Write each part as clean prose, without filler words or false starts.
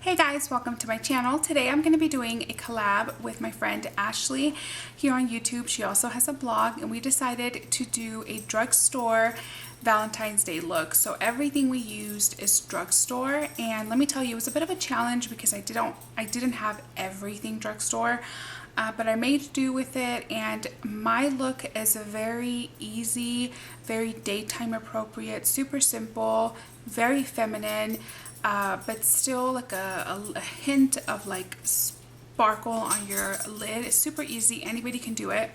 Hey guys, welcome to my channel. Today I'm going to be doing a collab with my friend Ashley here on YouTube. She also has a blog, and we decided to do a drugstore Valentine's Day look. So everything we used is drugstore, and let me tell you, it was a bit of a challenge because I didn't have everything drugstore. But I made do with it, and my look is a very easy, very daytime appropriate, super simple, very feminine, but still like a hint of like sparkle on your lid. It's super easy, anybody can do it.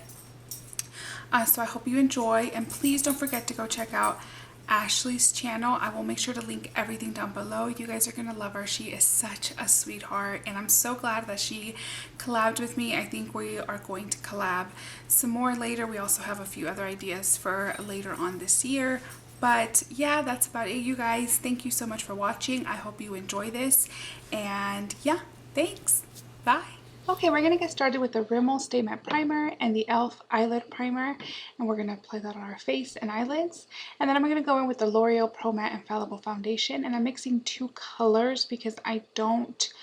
So I hope you enjoy, and please don't forget to go check out Ashley's channel. I will make sure to link everything down below. You guys are gonna love her. She is such a sweetheart, and I'm so glad that she collabed with me. I think we are going to collab some more later. We also have a few other ideas for later on this year. But yeah, that's about it, you guys. Thank you so much for watching. I hope you enjoy this, and yeah, thanks. Bye. Okay, we're going to get started with the Rimmel Stay Matte Primer and the e.l.f. Eyelid Primer, and we're going to apply that on our face and eyelids. And then I'm going to go in with the L'Oreal Pro Matte Infallible Foundation, and I'm mixing two colors because I don't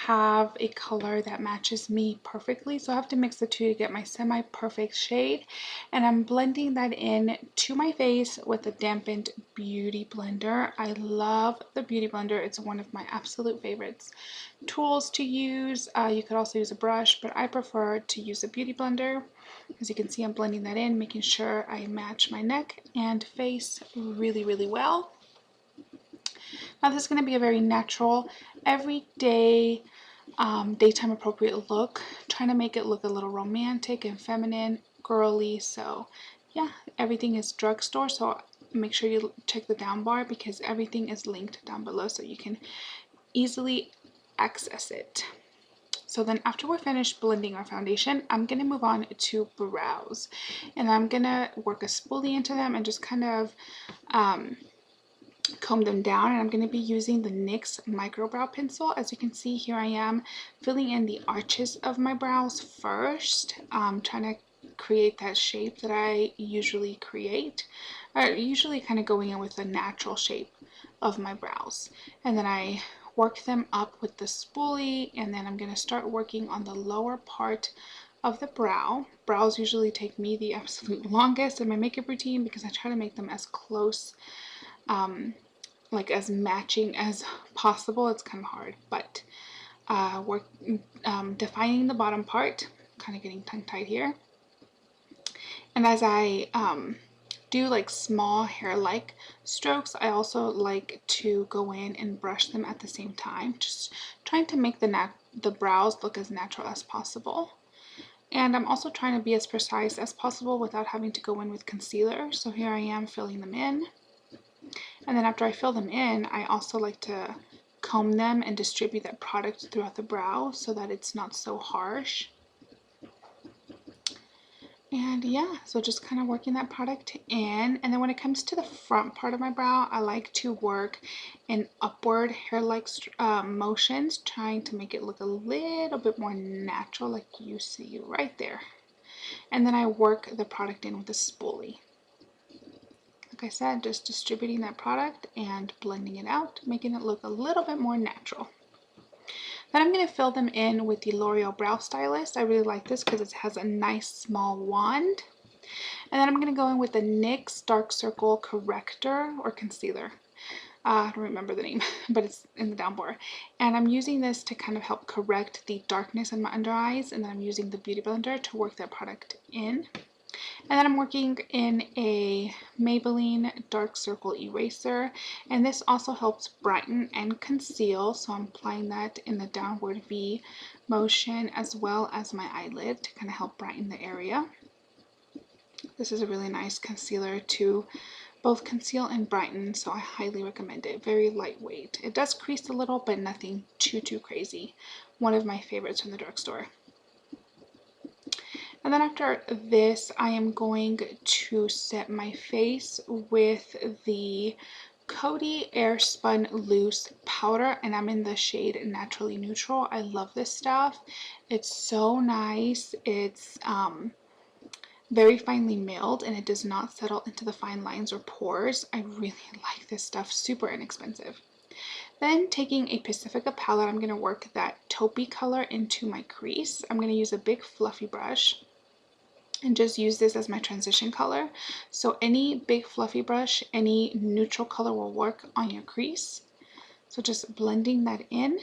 have a color that matches me perfectly, so I have to mix the two to get my semi-perfect shade. And I'm blending that in to my face with a dampened beauty blender. I love the beauty blender. It's one of my absolute favorites tools to use. You could also use a brush, but I prefer to use a beauty blender. As you can see, I'm blending that in, making sure I match my neck and face really well. Now this is going to be a very natural, everyday, daytime appropriate look. Trying to make it look a little romantic and feminine, girly. So yeah, everything is drugstore, so make sure you check the down bar because everything is linked down below so you can easily access it. So then after we're finished blending our foundation, I'm going to move on to brows, and I'm going to work a spoolie into them and just kind of comb them down. And I'm going to be using the NYX micro brow pencil. As you can see here, I am filling in the arches of my brows first, trying to create that shape that I usually create, or usually kind of going in with the natural shape of my brows. And then I work them up with the spoolie, and then I'm going to start working on the lower part of the brow. Brows usually take me the absolute longest in my makeup routine because I try to make them as close, like as matching as possible. It's kind of hard, but defining the bottom part, kind of getting tongue-tied here. And as I do like small hair-like strokes, I also like to go in and brush them at the same time, just trying to make the brows look as natural as possible. And I'm also trying to be as precise as possible without having to go in with concealer. So here I am filling them in. And then after I fill them in, I also like to comb them and distribute that product throughout the brow so that it's not so harsh. And yeah, so just kind of working that product in. And then when it comes to the front part of my brow, I like to work in upward hair-like motions, trying to make it look a little bit more natural, like you see right there. And then I work the product in with a spoolie. Like I said, just distributing that product and blending it out, making it look a little bit more natural. Then I'm going to fill them in with the L'Oreal Brow Stylist. I really like this because it has a nice small wand. And then I'm going to go in with the NYX Dark Circle Corrector or Concealer. I don't remember the name, but it's in the down bar. And I'm using this to kind of help correct the darkness in my under eyes. And then I'm using the Beauty Blender to work that product in. And then I'm working in a Maybelline Dark Circle Eraser, and this also helps brighten and conceal, so I'm applying that in the downward V motion as well as my eyelid to kind of help brighten the area. This is a really nice concealer to both conceal and brighten, so I highly recommend it. Very lightweight. It does crease a little, but nothing too crazy. One of my favorites from the drugstore. And then after this, I am going to set my face with the Coty Airspun Loose Powder, and I'm in the shade Naturally Neutral. I love this stuff. It's so nice. It's very finely milled, and it does not settle into the fine lines or pores. I really like this stuff. Super inexpensive. Then taking a Pacifica palette, I'm going to work that taupey color into my crease. I'm going to use a big fluffy brush and just use this as my transition color. So any big fluffy brush, any neutral color will work on your crease. So just blending that in.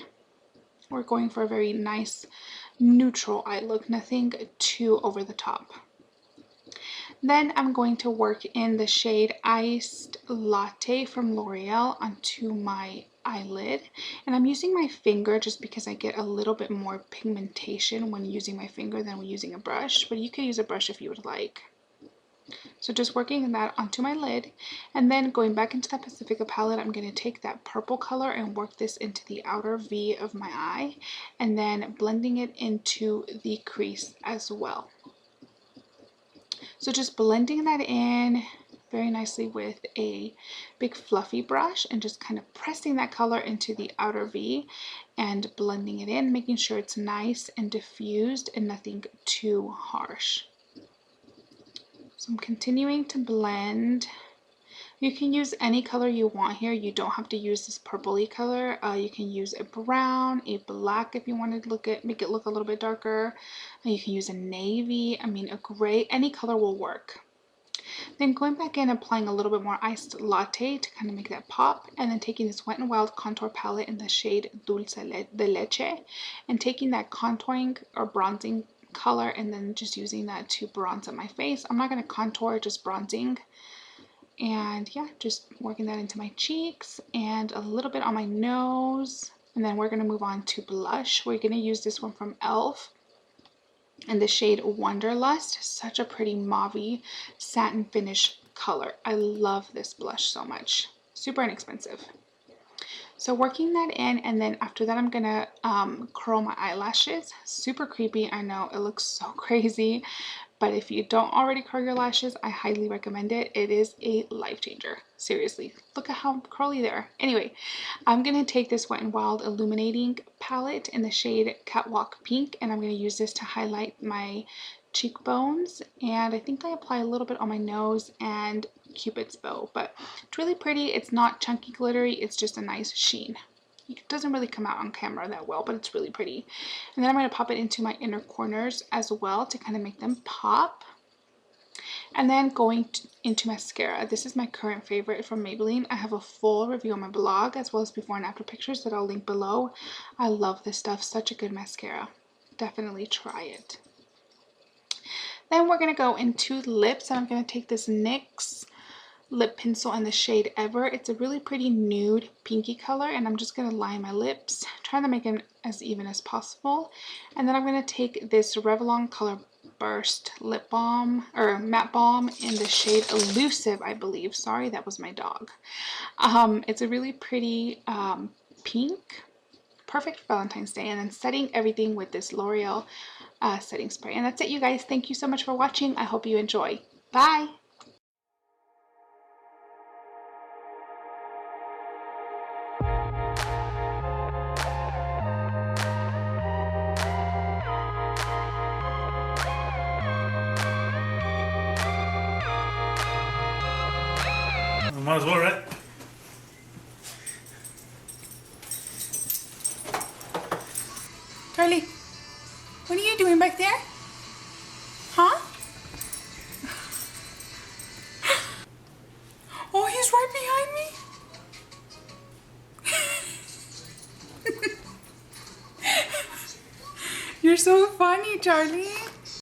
We're going for a very nice neutral eye look, nothing too over the top. Then I'm going to work in the shade Iced Latte from L'Oreal onto my eyelid, and I'm using my finger just because I get a little bit more pigmentation when using my finger than when using a brush, but you could use a brush if you would like. So just working that onto my lid, and then going back into that Pacifica palette, I'm going to take that purple color and work this into the outer V of my eye, and then blending it into the crease as well. So just blending that in very nicely with a big fluffy brush and just kind of pressing that color into the outer V and blending it in, making sure it's nice and diffused and nothing too harsh. So I'm continuing to blend. You can use any color you want here. You don't have to use this purpley color. You can use a brown, a black if you want to make it look a little bit darker. You can use a navy, I mean a gray, any color will work. Then going back in, applying a little bit more Iced Latte to kind of make that pop, and then taking this Wet n Wild contour palette in the shade Dulce de Leche and taking that contouring or bronzing color and then just using that to bronze up my face. I'm not going to contour, just bronzing. And yeah, just working that into my cheeks and a little bit on my nose. And then we're going to move on to blush. We're going to use this one from e.l.f. in the shade Wanderlust. Such a pretty mauve-y satin finish color. I love this blush so much. Super inexpensive. So working that in, and then after that I'm going to curl my eyelashes. Super creepy, I know, it looks so crazy. But if you don't already curl your lashes, I highly recommend it. It is a life changer. Seriously, look at how curly they are. Anyway, I'm going to take this Wet n Wild Illuminating palette in the shade Catwalk Pink, and I'm going to use this to highlight my cheekbones. And I think I apply a little bit on my nose and Cupid's bow, but it's really pretty. It's not chunky glittery, it's just a nice sheen. It doesn't really come out on camera that well, but it's really pretty. And then I'm going to pop it into my inner corners as well to kind of make them pop. And then going into mascara. This is my current favorite from Maybelline. I have a full review on my blog as well as before and after pictures that I'll link below. I love this stuff. Such a good mascara. Definitely try it. Then we're going to go into lips, and I'm going to take this NYX lip pencil in the shade Ever. It's a really pretty nude pinky color, and I'm just going to line my lips, trying to make it as even as possible. And then I'm going to take this Revlon Color Burst lip balm or matte balm in the shade Elusive, I believe. Sorry, that was my dog. It's a really pretty pink, perfect for Valentine's Day. And then setting everything with this L'Oreal setting spray. And that's it, you guys. Thank you so much for watching. I hope you enjoy. Bye. Might as well, right? Charlie, what are you doing back there? Huh? Oh, he's right behind me. You're so funny, Charlie.